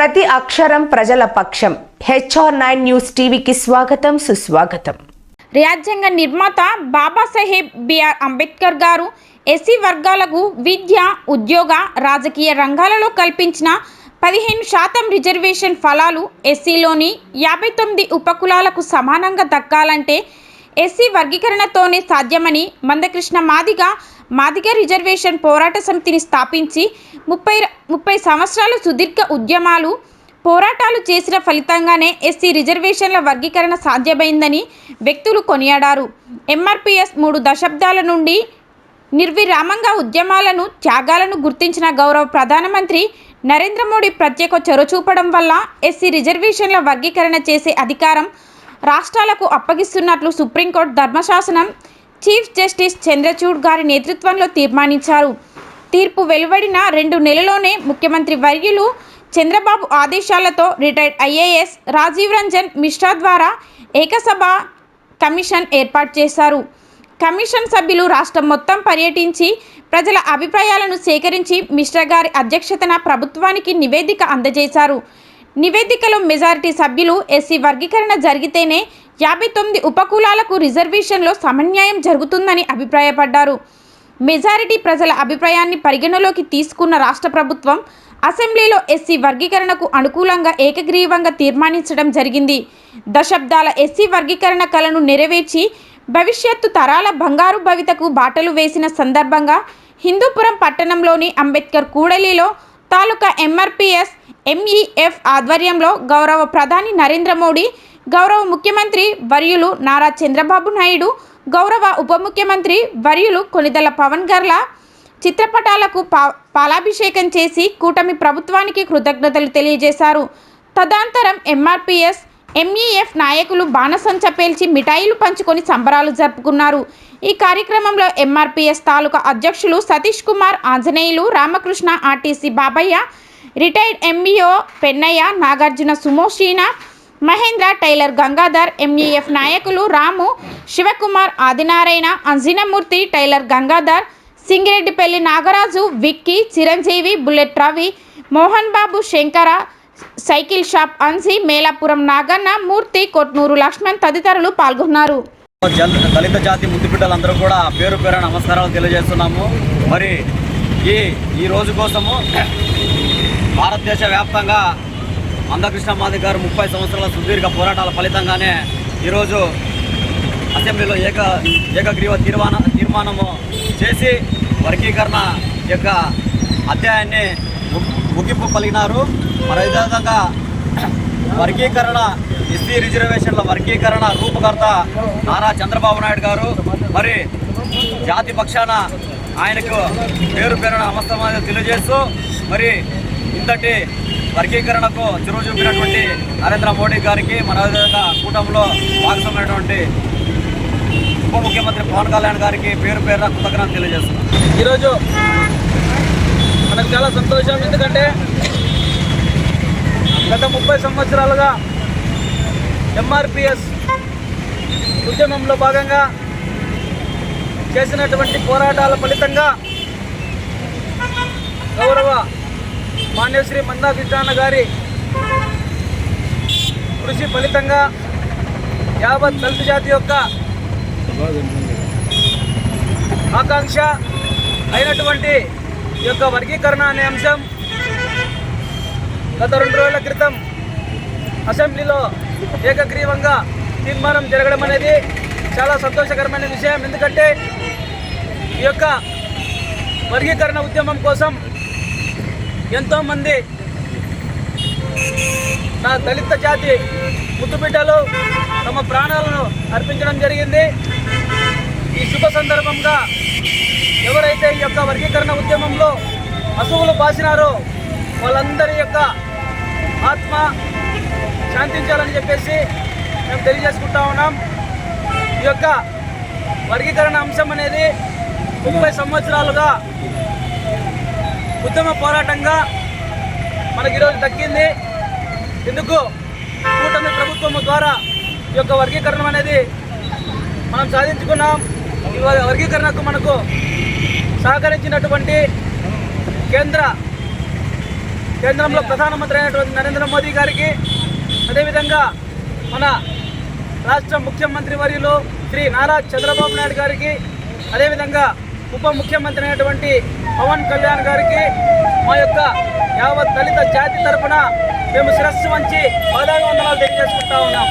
ప్రతి అక్షరం ప్రజల పక్షం. HR9 న్యూస్ టీవీకి స్వాగతం, సుస్వాగతం. రాజ్యాంగ నిర్మాత బాబాసాహెబ్ బిఆర్ అంబేద్కర్ గారు ఎస్సీ వర్గాలకు విద్య, ఉద్యోగ, రాజకీయ రంగాలలో కల్పించిన 15% రిజర్వేషన్ ఫలాలు ఎస్సీలోని 59 ఉపకులాలకు సమానంగా దక్కాలంటే ఎస్సీ వర్గీకరణతోనే సాధ్యమని మందకృష్ణ మాదిగ రిజర్వేషన్ పోరాట సమితిని స్థాపించి 30 సంవత్సరాల సుదీర్ఘ ఉద్యమాలు, పోరాటాలు చేసిన ఫలితంగానే ఎస్సీ రిజర్వేషన్ల వర్గీకరణ సాధ్యమైందని వ్యక్తులు కొనియాడారు. MRPS 3 దశాబ్దాల నుండి నిర్విరామంగా ఉద్యమాలను, త్యాగాలను గుర్తించిన గౌరవ ప్రధానమంత్రి నరేంద్ర మోడీ ప్రత్యేక చొరవ చూపడం వల్ల ఎస్సీ రిజర్వేషన్ల వర్గీకరణ చేసే అధికారం రాష్ట్రాలకు అప్పగిస్తున్నట్లు సుప్రీంకోర్టు ధర్మశాసనం చీఫ్ జస్టిస్ చంద్రచూడ్ గారి నేతృత్వంలో తీర్మానించారు. తీర్పు వెలువడిన 2 నెలల్లోనే ముఖ్యమంత్రి వర్యులు చంద్రబాబు ఆదేశాలతో రిటైర్డ్ IAS రాజీవ్ రంజన్ మిశ్రా ద్వారా ఏకసభ కమిషన్ ఏర్పాటు చేశారు. కమిషన్ సభ్యులు రాష్ట్రం మొత్తం పర్యటించి ప్రజల అభిప్రాయాలను సేకరించి మిశ్రా గారి అధ్యక్షతన ప్రభుత్వానికి నివేదిక అందజేశారు. నివేదికలో మెజారిటీ సభ్యులు ఎస్సీ వర్గీకరణ జరిగితేనే 59 ఉపకులాలకు రిజర్వేషన్లో సమన్యాయం జరుగుతుందని అభిప్రాయపడ్డారు. మెజారిటీ ప్రజల అభిప్రాయాన్ని పరిగణలోకి తీసుకున్న రాష్ట్ర ప్రభుత్వం అసెంబ్లీలో ఎస్సీ వర్గీకరణకు అనుకూలంగా ఏకగ్రీవంగా తీర్మానించడం జరిగింది. దశాబ్దాల ఎస్సీ వర్గీకరణ కలను నెరవేర్చి భవిష్యత్తు తరాల బంగారు భవితకు బాటలు వేసిన సందర్భంగా హిందూపురం పట్టణంలోని అంబేద్కర్ కూడలిలో తాలూకా MRPS MEF ఆధ్వర్యంలో గౌరవ ప్రధాని నరేంద్ర మోడీ, గౌరవ ముఖ్యమంత్రి వర్యులు నారా చంద్రబాబు నాయుడు, గౌరవ ఉప ముఖ్యమంత్రి వర్యులు కొనిదెల పవన్ గర్ల చిత్రపటాలకు పాలాభిషేకం చేసి కూటమి ప్రభుత్వానికి కృతజ్ఞతలు తెలియజేశారు. తదనంతరం MRPS MEF నాయకులు బాణసంచ పేల్చి మిఠాయిలు పంచుకొని సంబరాలు జరుపుకున్నారు. ఈ కార్యక్రమంలో MRPS తాలూకా అధ్యక్షులు Satish Kumar, Anjaneyulu, Ramakrishna, RTC Babayya, retired MBO Pennayya, Nagarjuna, Sumoshina, Mahendra, tailor Gangadhar, MEF నాయకులు Ramu, Shivakumar, Adinarayana, Anjinamurthy, tailor Gangadhar, Singireddipalli Nagaraju, Vicky, Chiranjeevi, bullet Ravi, Mohan Babu, Shankara, cycle shop అన్సి, మేలాపురం నాగన్న, మూర్తి, కొట్నూరు లక్ష్మణ్ తదితరులు పాల్గొన్నారు. దళిత జాతి ముద్దుబిడ్డలందరూ కూడా పేరు పేరు నమస్కారాలు తెలియజేస్తున్నాము. మరి ఈ రోజు కోసము భారతదేశ వ్యాప్తంగా మందకృష్ణ మాదిగ గారు 30 సంవత్సరాల సుదీర్ఘ పోరాటాల ఫలితంగానే ఈరోజు అసెంబ్లీలో ఏకగ్రీవ తీర్మానము చేసి వర్గీకరణ యొక్క అధ్యాయాన్ని ముగింపు పలికినారు. మరి అదేవిధంగా వర్గీకరణ ఎస్సీ రిజర్వేషన్ల వర్గీకరణ రూపకర్త నారా చంద్రబాబు నాయుడు గారు మరి జాతి పక్షాన ఆయనకు పేరు పేరున నమస్కారాలు తెలియజేస్తూ మరి ఇంతటి వర్గీకరణకు చొరవ చూపినటువంటి నరేంద్ర మోడీ గారికి మన విధంగా కూటమిలో భాగస్వామైనటువంటి ఉప ముఖ్యమంత్రి పవన్ కళ్యాణ్ గారికి పేరు పేరున కృతజ్ఞతలు తెలియజేస్తున్నాం. ఈరోజు మనకు చాలా సంతోషం. ఎందుకంటే గత 30 సంవత్సరాలుగా MRPS ఉద్యమంలో భాగంగా చేసినటువంటి పోరాటాల ఫలితంగా గౌరవ మాన్యశ్రీ మందకృష్ణ గారి కృషి ఫలితంగా యావత్ దళిత జాతి యొక్క ఆకాంక్ష అయినటువంటి ఈ యొక్క వర్గీకరణ అనే అంశం గత 2 రోజుల క్రితం అసెంబ్లీలో ఏకగ్రీవంగా తీర్మానం జరగడం అనేది చాలా సంతోషకరమైన విషయం. ఎందుకంటే ఈ యొక్క వర్గీకరణ ఉద్యమం కోసం ఎంతోమంది నా దళిత జాతి ముద్దుబిడ్డలు తమ ప్రాణాలను అర్పించడం జరిగింది. ఈ శుభ సందర్భంగా ఎవరైతే ఈ యొక్క వర్గీకరణ ఉద్యమంలో అసువులు బాసినారో వాళ్ళందరి యొక్క ఆత్మ శాంతించాలని చెప్పేసి మేము తెలియజేసుకుంటా ఉన్నాం. ఈ యొక్క వర్గీకరణ అంశం అనేది 30 సంవత్సరాలుగా ఉద్యమ పోరాటంగా మనకి ఈరోజు దక్కింది. ఇందుకు కూటమి ప్రభుత్వం ద్వారా ఈ యొక్క వర్గీకరణ అనేది మనం సాధించుకున్నాం. ఈ వర్గీకరణకు మనకు సహకరించినటువంటి కేంద్ర కేంద్రంలో ప్రధానమంత్రి అయినటువంటి నరేంద్ర మోదీ గారికి, అదేవిధంగా మన రాష్ట్ర ముఖ్యమంత్రి వర్యులు శ్రీ నారా చంద్రబాబు నాయుడు గారికి, అదేవిధంగా ఉప ముఖ్యమంత్రి అయినటువంటి పవన్ కళ్యాణ్ గారికి మా యొక్క యావత్ దళిత జాతి తరపున మేము శిరస్సు వంచి పాదాభివందనాలు తెలియజేసుకుంటా ఉన్నాం.